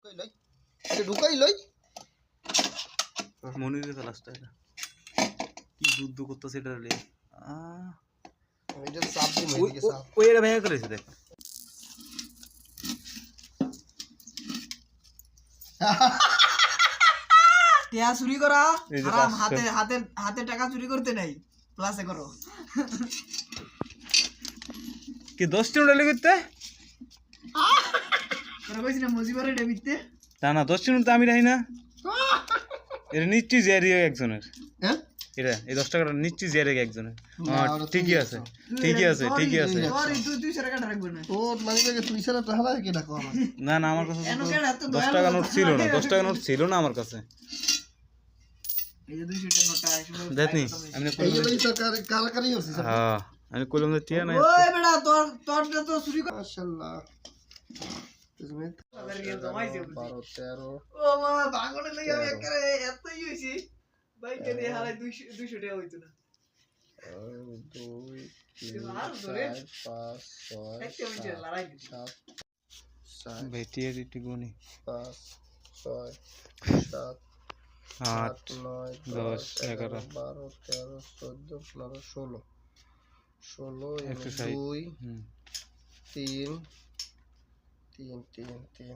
ঢুকাই লই মনিরের ক্লাসটা এটা কি যুদ্ধ করতেছে এটা রে এটা চাপ দিই এদিকে চাপ ওই এটা ভেঙে করেছে দেখ টিয়া চুরি করা এই যে হারাম, পাঁচশো। হাতে টাকা চুরি করতে নাই, ক্লাসে করো। কি 10 টি উড়ালে করতে তোরা কইছিস না মজিবরের ডেবিটতে না না 10 টি তো আমি রাই না এটা নিচ্ছি জেরি একজনের হ্যাঁ এটা এই 10 টাকাটা নিচ্ছি জেরি একজনের না, হ্যাঁ ওটা ঠিকই তুমি আছে তুই ঠিকই এটা আছে তোরই- ঠিকই আছে তোরই তুই টাকা রাখবে না। ও মানে থেকে তুই ছাড়া টাকা কি ডাকো আমার না না আমার কাছে এনো তো কেন এত 10 দয়ালু টাকা নোট কথা? ছিল না 10 টাকা নোট ছিল না আমার কাছে এই যে 200 টাকা নোটটা আসলে দেখনি আমি এই যে তো কারাকারি হচ্ছে হ্যাঁ আমি কইলাম যে টিয়া নাই ওই বেটা তোরটা তো চুরি কর। মাশাআল্লাহ তুমি 12 13 ও মামা ভাঙনে লই আমি একেবারে এতই হইছি বাইকে দিয়ে হারাই 200 টাকা হইতো না। 2 আর ধরে 3 4 5 একটা মিনিট লড়াই দিছি। 6 7 ভাই টিয়া টিটি গুনি 5 6 7 8 9 10 11 12 13 14 15 16 16 160 2 হুম 3 3 3 3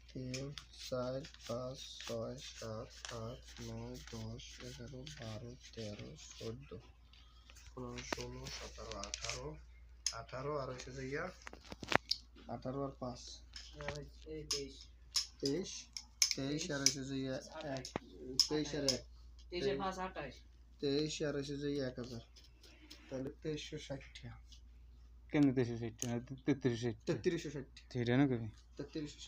3 4 5 6 7 8 9 10 11 12 13 14 15 16 17 18 18 আর হচ্ছে যে 18 আর 5 এই 23 23 23 আর হচ্ছে যে 23 আর 1 23 এর 5 28 23 আর হচ্ছে যে 1000 তাহলে 2360 টাকা কেমনে 33 33 3360 ঠিক না কবি 3360